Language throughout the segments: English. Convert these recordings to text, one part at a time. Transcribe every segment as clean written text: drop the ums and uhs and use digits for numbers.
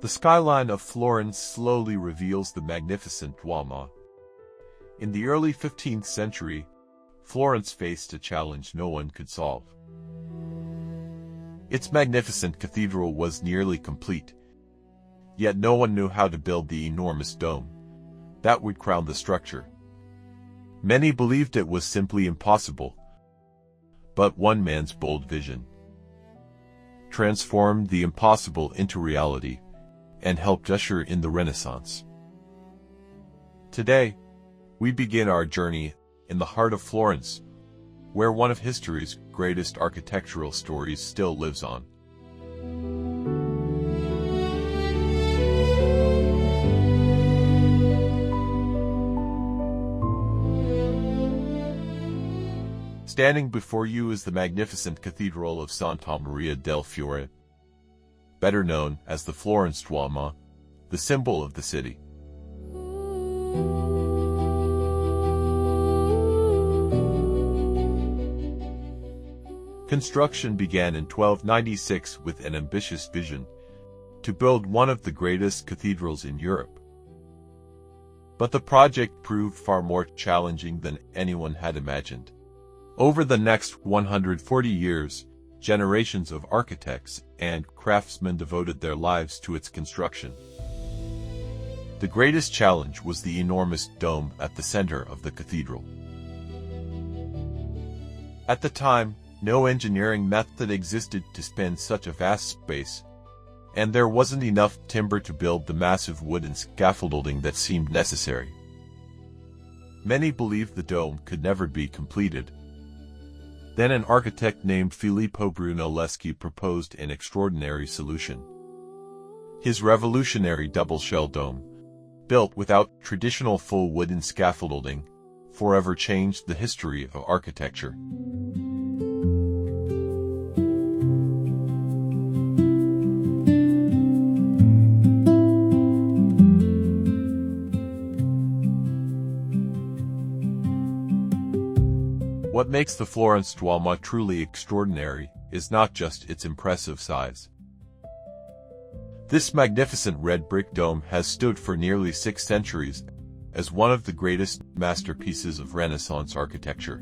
The skyline of Florence slowly reveals the magnificent Duomo. In the early 15th century, Florence faced a challenge no one could solve. Its magnificent cathedral was nearly complete, yet no one knew how to build the enormous dome that would crown the structure. Many believed it was simply impossible, but one man's bold vision transformed the impossible into reality and helped usher in the Renaissance. Today, we begin our journey in the heart of Florence, where one of history's greatest architectural stories still lives on. Standing before you is the magnificent Cathedral of Santa Maria del Fiore, better known as the Florence Duomo, the symbol of the city. Construction began in 1296 with an ambitious vision to build one of the greatest cathedrals in Europe. But the project proved far more challenging than anyone had imagined. Over the next 140 years, generations of architects and craftsmen devoted their lives to its construction. The greatest challenge was the enormous dome at the center of the cathedral. At the time, no engineering method existed to span such a vast space, and there wasn't enough timber to build the massive wooden scaffolding that seemed necessary. Many believed the dome could never be completed. Then an architect named Filippo Brunelleschi proposed an extraordinary solution. His revolutionary double-shell dome, built without traditional full wooden scaffolding, forever changed the history of architecture. What makes the Florence Duomo truly extraordinary is not just its impressive size. This magnificent red brick dome has stood for nearly 6 centuries as one of the greatest masterpieces of Renaissance architecture.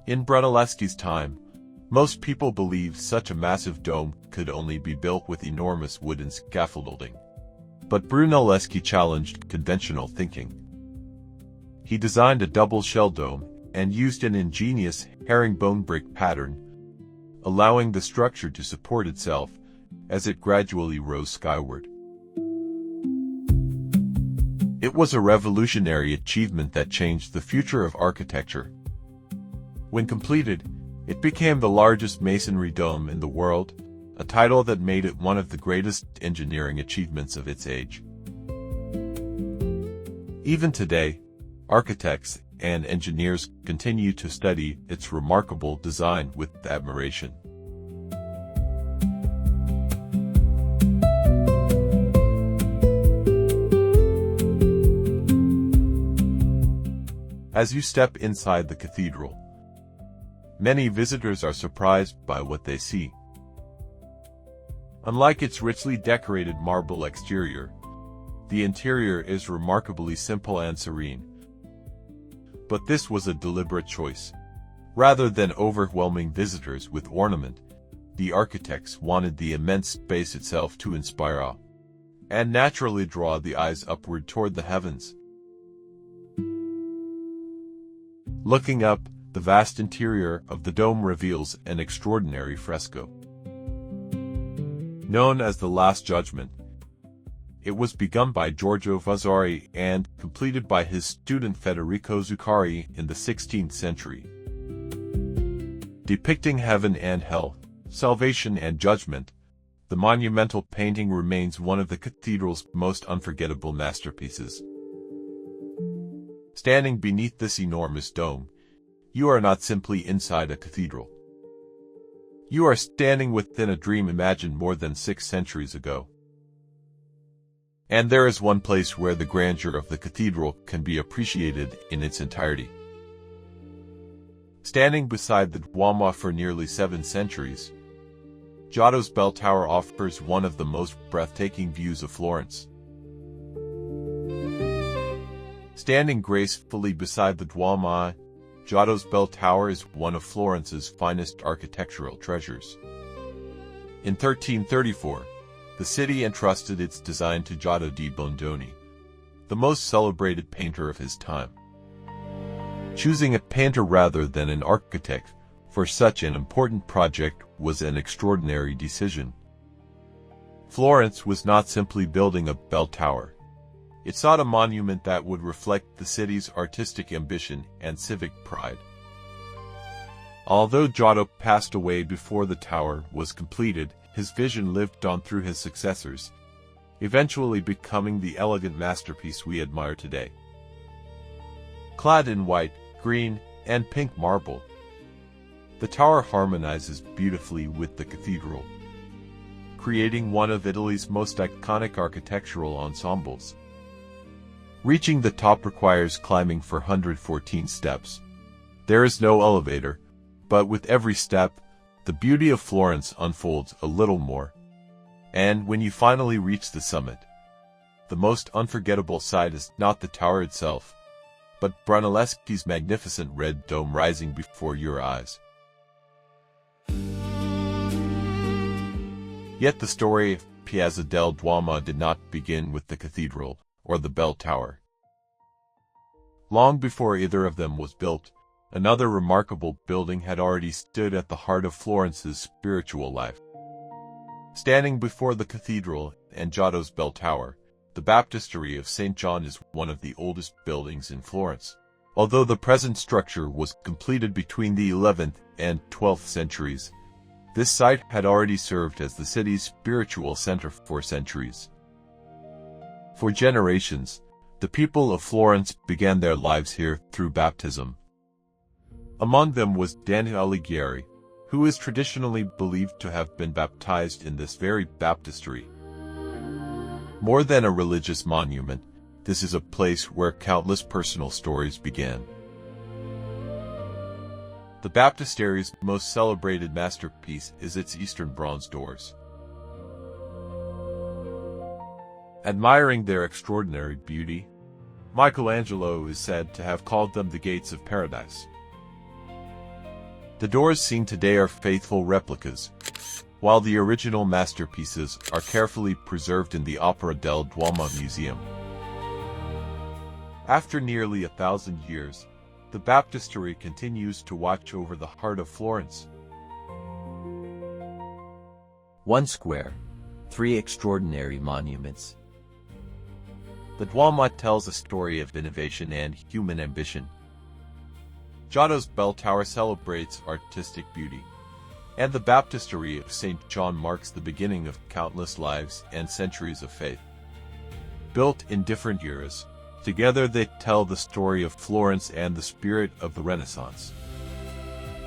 In Brunelleschi's time, most people believed such a massive dome could only be built with enormous wooden scaffolding. But Brunelleschi challenged conventional thinking. He designed a double-shell dome and used an ingenious herringbone brick pattern, allowing the structure to support itself as it gradually rose skyward. It was a revolutionary achievement that changed the future of architecture. When completed, it became the largest masonry dome in the world, a title that made it one of the greatest engineering achievements of its age. Even today, architects and engineers continue to study its remarkable design with admiration. As you step inside the cathedral, many visitors are surprised by what they see. Unlike its richly decorated marble exterior, the interior is remarkably simple and serene. But this was a deliberate choice. Rather than overwhelming visitors with ornament, the architects wanted the immense space itself to inspire awe and naturally draw the eyes upward toward the heavens. Looking up, the vast interior of the dome reveals an extraordinary fresco. Known as the Last Judgment, it was begun by Giorgio Vasari and completed by his student Federico Zuccari in the 16th century. Depicting heaven and hell, salvation and judgment, the monumental painting remains one of the cathedral's most unforgettable masterpieces. Standing beneath this enormous dome, you are not simply inside a cathedral. You are standing within a dream imagined more than 6 centuries ago. And there is one place where the grandeur of the cathedral can be appreciated in its entirety. Standing beside the Duomo for nearly 7 centuries, Giotto's bell tower offers one of the most breathtaking views of Florence. Standing gracefully beside the Duomo, Giotto's bell tower is one of Florence's finest architectural treasures. In 1334, the city entrusted its design to Giotto di Bondone, the most celebrated painter of his time. Choosing a painter rather than an architect for such an important project was an extraordinary decision. Florence was not simply building a bell tower. It sought a monument that would reflect the city's artistic ambition and civic pride. Although Giotto passed away before the tower was completed, his vision lived on through his successors, eventually becoming the elegant masterpiece we admire today. Clad in white, green, and pink marble, the tower harmonizes beautifully with the cathedral, creating one of Italy's most iconic architectural ensembles. Reaching the top requires climbing 414 steps. There is no elevator, but with every step, the beauty of Florence unfolds a little more. And when you finally reach the summit, the most unforgettable sight is not the tower itself, but Brunelleschi's magnificent red dome rising before your eyes. Yet the story of Piazza del Duomo did not begin with the cathedral or the bell tower. Long before either of them was built, another remarkable building had already stood at the heart of Florence's spiritual life. Standing before the cathedral and Giotto's bell tower, the Baptistery of Saint John is one of the oldest buildings in Florence. Although the present structure was completed between the 11th and 12th centuries, this site had already served as the city's spiritual center for centuries. For generations, the people of Florence began their lives here through baptism. Among them was Daniel Alighieri, who is traditionally believed to have been baptized in this very baptistery. More than a religious monument, this is a place where countless personal stories began. The baptistery's most celebrated masterpiece is its eastern bronze doors. Admiring their extraordinary beauty, Michelangelo is said to have called them the gates of paradise. The doors seen today are faithful replicas, while the original masterpieces are carefully preserved in the Opera del Duomo Museum. After nearly 1,000 years, the baptistery continues to watch over the heart of Florence. 1 square, 3 extraordinary monuments. The Duomo tells a story of innovation and human ambition. Giotto's bell tower celebrates artistic beauty, and the Baptistery of Saint John marks the beginning of countless lives and centuries of faith. Built in different eras, together they tell the story of Florence and the spirit of the Renaissance.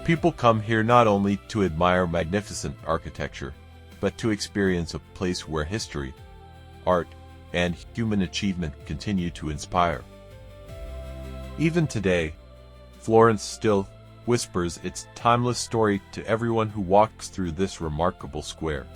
People come here not only to admire magnificent architecture, but to experience a place where history, art, and human achievement continue to inspire. Even today, Florence still whispers its timeless story to everyone who walks through this remarkable square.